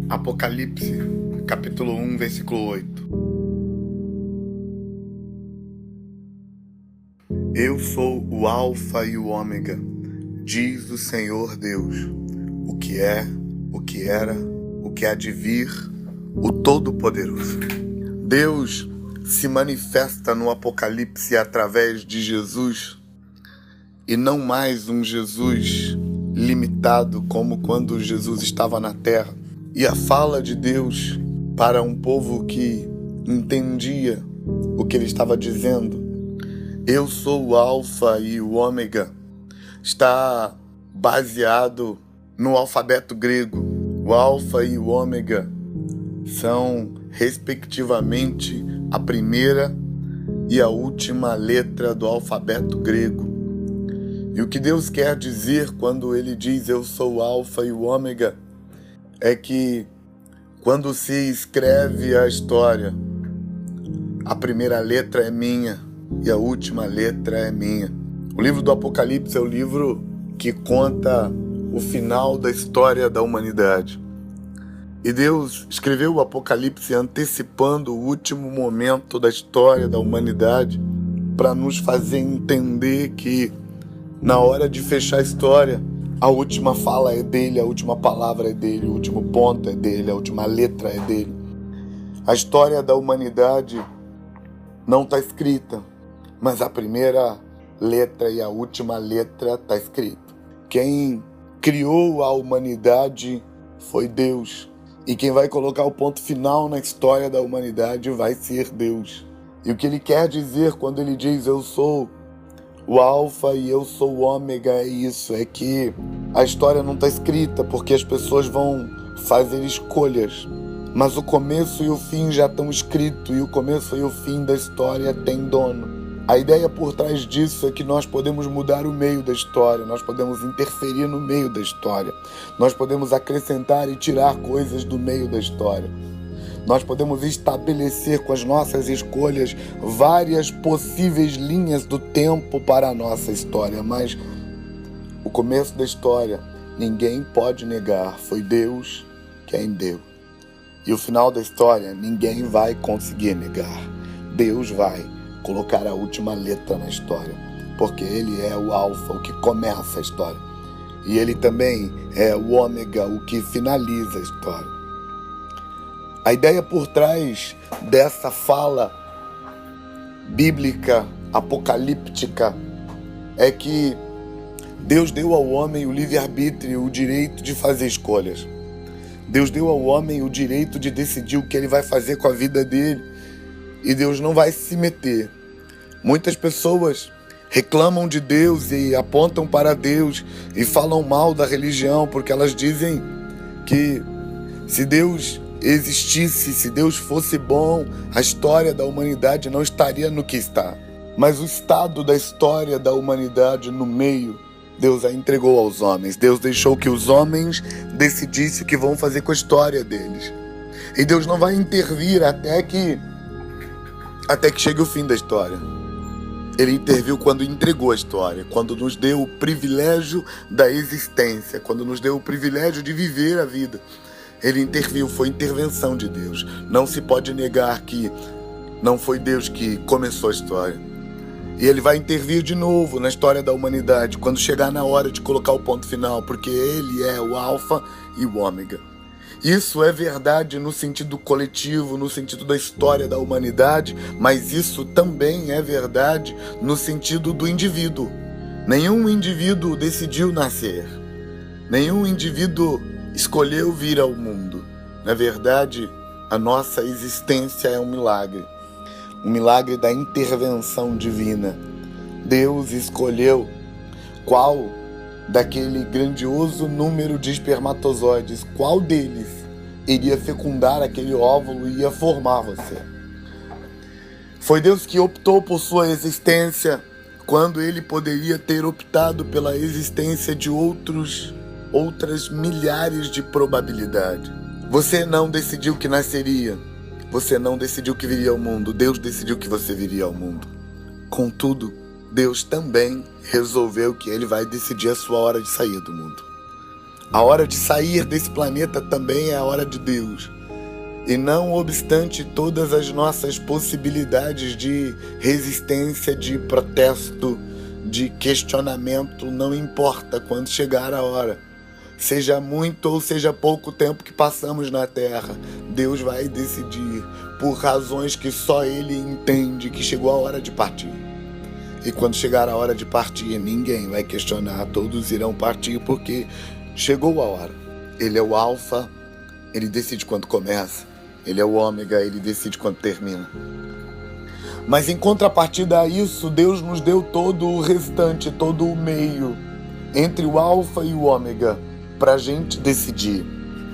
Apocalipse, capítulo 1, versículo 8. Eu sou o Alfa e o Ômega, diz o Senhor Deus, o que é, o que era, o que há de vir, o Todo-Poderoso. Deus se manifesta no Apocalipse através de Jesus, e não mais um Jesus limitado como quando Jesus estava na terra. E a fala de Deus para um povo que entendia o que ele estava dizendo, eu sou o Alfa e o Ômega, está baseado no alfabeto grego. O Alfa e o Ômega são, respectivamente, a primeira e a última letra do alfabeto grego. E o que Deus quer dizer quando ele diz eu sou o Alfa e o Ômega é que quando se escreve a história, a primeira letra é minha e a última letra é minha. O livro do Apocalipse é o livro que conta o final da história da humanidade. E Deus escreveu o Apocalipse antecipando o último momento da história da humanidade para nos fazer entender que na hora de fechar a história, a última fala é dele, a última palavra é dele, o último ponto é dele, a última letra é dele. A história da humanidade não está escrita, mas a primeira letra e a última letra está escrita. Quem criou a humanidade foi Deus. E quem vai colocar o ponto final na história da humanidade vai ser Deus. E o que ele quer dizer quando ele diz eu sou o Alfa e eu sou o Ômega é isso, é que a história não está escrita porque as pessoas vão fazer escolhas, mas o começo e o fim já estão escritos e o começo e o fim da história tem dono. A ideia por trás disso é que nós podemos mudar o meio da história, nós podemos interferir no meio da história, nós podemos acrescentar e tirar coisas do meio da história. Nós podemos estabelecer com as nossas escolhas várias possíveis linhas do tempo para a nossa história, mas o começo da história ninguém pode negar, foi Deus quem deu. E o final da história ninguém vai conseguir negar, Deus vai colocar a última letra na história, porque Ele é o Alfa, o que começa a história, e Ele também é o Ômega, o que finaliza a história. A ideia por trás dessa fala bíblica, apocalíptica, é que Deus deu ao homem o livre-arbítrio, o direito de fazer escolhas. Deus deu ao homem o direito de decidir o que ele vai fazer com a vida dele. E Deus não vai se meter. Muitas pessoas reclamam de Deus e apontam para Deus e falam mal da religião, porque elas dizem que se Deus existisse, se Deus fosse bom, a história da humanidade não estaria no que está. Mas o estado da história da humanidade no meio, Deus a entregou aos homens. Deus deixou que os homens decidissem o que vão fazer com a história deles. E Deus não vai intervir até que chegue o fim da história. Ele interviu quando entregou a história, quando nos deu o privilégio da existência, quando nos deu o privilégio de viver a vida. Ele interviu, foi intervenção de Deus. Não se pode negar que não foi Deus que começou a história. E Ele vai intervir de novo na história da humanidade, quando chegar na hora de colocar o ponto final, porque Ele é o Alfa e o Ômega. Isso é verdade no sentido coletivo, no sentido da história da humanidade, mas isso também é verdade no sentido do indivíduo. Nenhum indivíduo decidiu nascer. Nenhum indivíduo escolheu vir ao mundo. Na verdade, a nossa existência é um milagre da intervenção divina. Deus escolheu qual daquele grandioso número de espermatozoides, qual deles iria fecundar aquele óvulo e ia formar você. Foi Deus que optou por sua existência, quando Ele poderia ter optado pela existência de outras milhares de probabilidades. Você não decidiu que nasceria. Você não decidiu que viria ao mundo. Deus decidiu que você viria ao mundo. Contudo, Deus também resolveu que Ele vai decidir a sua hora de sair do mundo. A hora de sair desse planeta também é a hora de Deus. E não obstante todas as nossas possibilidades de resistência, de protesto, de questionamento, não importa quando chegar a hora. Seja muito ou seja pouco tempo que passamos na Terra, Deus vai decidir, por razões que só Ele entende, que chegou a hora de partir. E quando chegar a hora de partir, ninguém vai questionar, todos irão partir porque chegou a hora. Ele é o Alfa, Ele decide quando começa. Ele é o Ômega, Ele decide quando termina. Mas em contrapartida a isso, Deus nos deu todo o restante, todo o meio, entre o Alfa e o Ômega, para a gente decidir.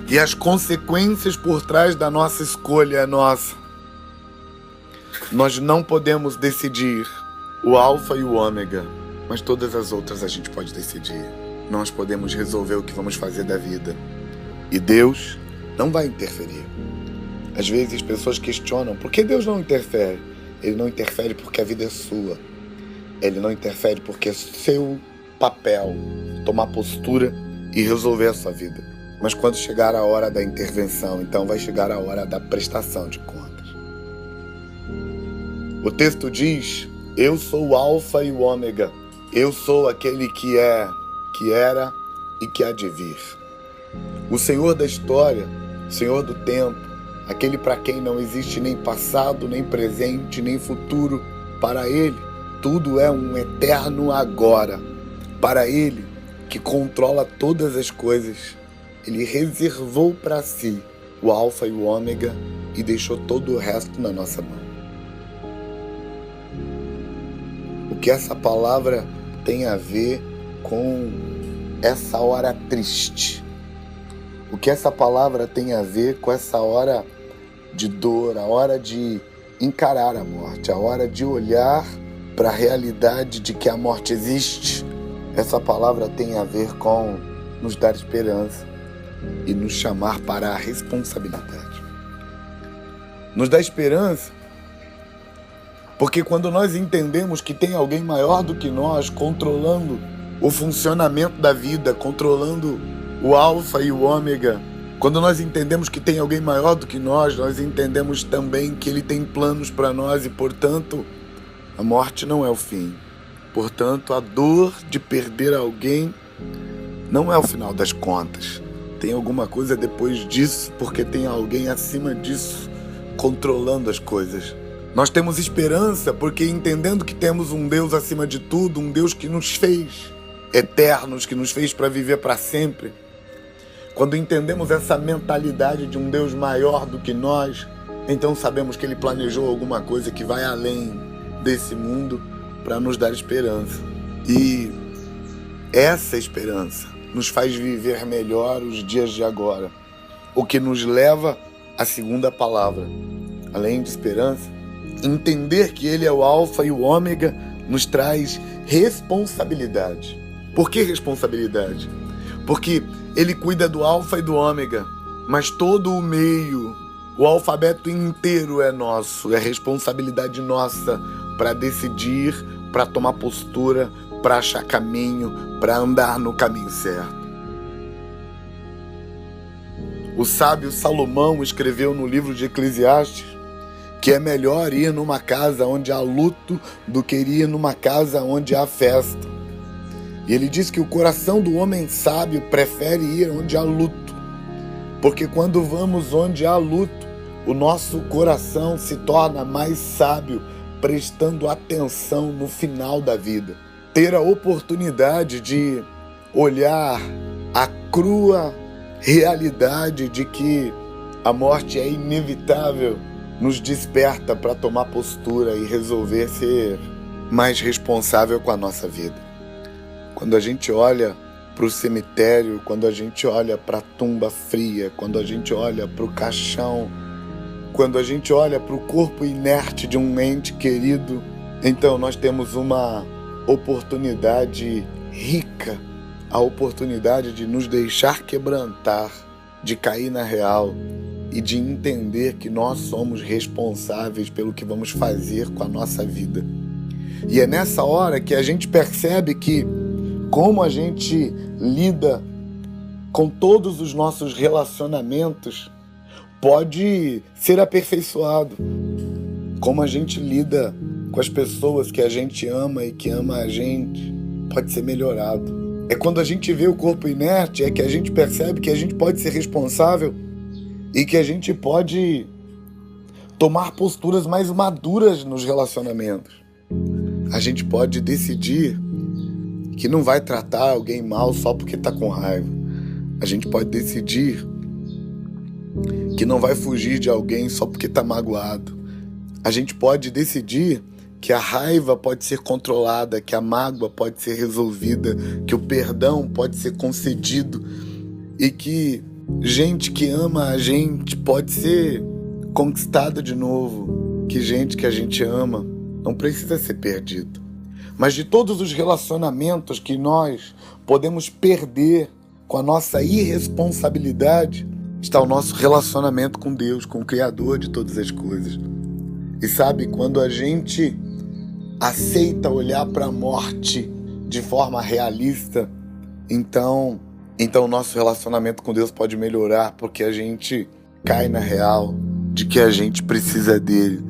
E as consequências por trás da nossa escolha é nossa. Nós não podemos decidir o Alfa e o Ômega, mas todas as outras a gente pode decidir. Nós podemos resolver o que vamos fazer da vida. E Deus não vai interferir. Às vezes as pessoas questionam, por que Deus não interfere? Ele não interfere porque a vida é sua. Ele não interfere porque é seu papel tomar postura e resolver a sua vida. Mas quando chegar a hora da intervenção, então vai chegar a hora da prestação de contas. O texto diz, eu sou o Alfa e o Ômega. Eu sou aquele que é, que era e que há de vir. O Senhor da história, Senhor do tempo, aquele para quem não existe nem passado, nem presente, nem futuro. Para Ele, tudo é um eterno agora. Para Ele, que controla todas as coisas, Ele reservou para si o Alfa e o Ômega e deixou todo o resto na nossa mão. O que essa palavra tem a ver com essa hora triste? O que essa palavra tem a ver com essa hora de dor, a hora de encarar a morte, a hora de olhar para a realidade de que a morte existe? Essa palavra tem a ver com nos dar esperança e nos chamar para a responsabilidade. Nos dá esperança porque quando nós entendemos que tem alguém maior do que nós controlando o funcionamento da vida, controlando o Alfa e o Ômega, quando nós entendemos que tem alguém maior do que nós entendemos também que Ele tem planos para nós e, portanto, a morte não é o fim. Portanto, a dor de perder alguém não é o final das contas. Tem alguma coisa depois disso, porque tem alguém acima disso controlando as coisas. Nós temos esperança porque entendendo que temos um Deus acima de tudo, um Deus que nos fez eternos, que nos fez para viver para sempre. Quando entendemos essa mentalidade de um Deus maior do que nós, então sabemos que Ele planejou alguma coisa que vai além desse mundo para nos dar esperança. E essa esperança nos faz viver melhor os dias de agora, o que nos leva à segunda palavra. Além de esperança, entender que Ele é o Alfa e o Ômega nos traz responsabilidade. Por que responsabilidade? Porque Ele cuida do Alfa e do Ômega, mas todo o meio, o alfabeto inteiro é nosso, é responsabilidade nossa para decidir, para tomar postura, para achar caminho, para andar no caminho certo. O sábio Salomão escreveu no livro de Eclesiastes que é melhor ir numa casa onde há luto do que ir numa casa onde há festa. E ele diz que o coração do homem sábio prefere ir onde há luto, porque quando vamos onde há luto, o nosso coração se torna mais sábio, prestando atenção no final da vida. Ter a oportunidade de olhar a crua realidade de que a morte é inevitável nos desperta para tomar postura e resolver ser mais responsável com a nossa vida. Quando a gente olha para o cemitério, quando a gente olha para a tumba fria, quando a gente olha para o caixão, quando a gente olha para o corpo inerte de um ente querido, então nós temos uma oportunidade rica, a oportunidade de nos deixar quebrantar, de cair na real e de entender que nós somos responsáveis pelo que vamos fazer com a nossa vida. E é nessa hora que a gente percebe que como a gente lida com todos os nossos relacionamentos pode ser aperfeiçoado. Como a gente lida com as pessoas que a gente ama e que ama a gente pode ser melhorado. É quando a gente vê o corpo inerte, é que a gente percebe que a gente pode ser responsável e que a gente pode tomar posturas mais maduras nos relacionamentos. A gente pode decidir que não vai tratar alguém mal só porque está com raiva. A gente pode decidir que não vai fugir de alguém só porque está magoado. A gente pode decidir que a raiva pode ser controlada, que a mágoa pode ser resolvida, que o perdão pode ser concedido e que gente que ama a gente pode ser conquistada de novo, que gente que a gente ama não precisa ser perdido. Mas de todos os relacionamentos que nós podemos perder com a nossa irresponsabilidade, está o nosso relacionamento com Deus, com o Criador de todas as coisas. E sabe, quando a gente aceita olhar para a morte de forma realista, então o nosso relacionamento com Deus pode melhorar, porque a gente cai na real de que a gente precisa dele.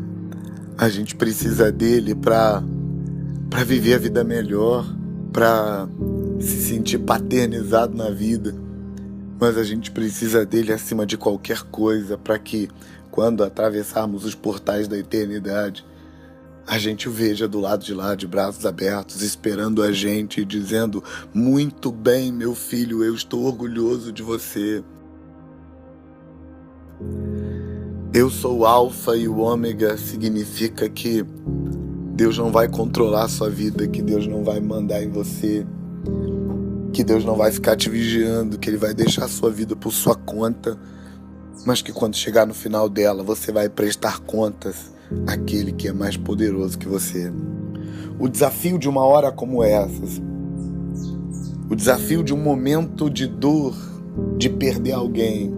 A gente precisa dele para viver a vida melhor, para se sentir paternizado na vida. Mas a gente precisa dele acima de qualquer coisa, para que quando atravessarmos os portais da eternidade, a gente o veja do lado de lá, de braços abertos, esperando a gente e dizendo: muito bem, meu filho, eu estou orgulhoso de você. Eu sou o Alfa e o Ômega significa que Deus não vai controlar a sua vida, que Deus não vai mandar em você, que Deus não vai ficar te vigiando, que Ele vai deixar a sua vida por sua conta, mas que quando chegar no final dela, você vai prestar contas àquele que é mais poderoso que você. O desafio de uma hora como essas, o desafio de um momento de dor, de perder alguém,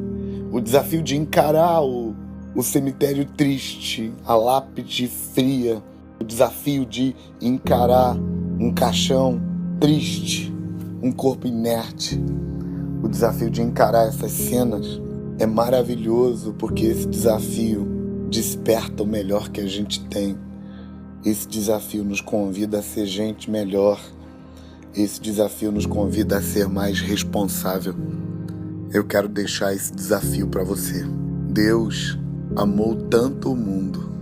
o desafio de encarar o cemitério triste, a lápide fria, o desafio de encarar um caixão triste, um corpo inerte, o desafio de encarar essas cenas é maravilhoso, porque esse desafio desperta o melhor que a gente tem. Esse desafio nos convida a ser gente melhor. Esse desafio nos convida a ser mais responsável. Eu quero deixar esse desafio para você. Deus amou tanto o mundo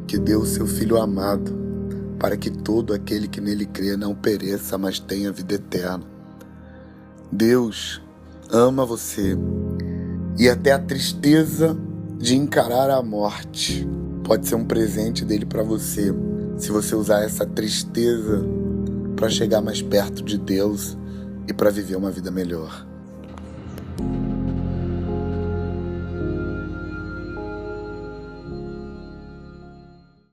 que deu o seu Filho amado para que todo aquele que nele crê não pereça, mas tenha vida eterna. Deus ama você e até a tristeza de encarar a morte pode ser um presente dele para você, se você usar essa tristeza para chegar mais perto de Deus e para viver uma vida melhor.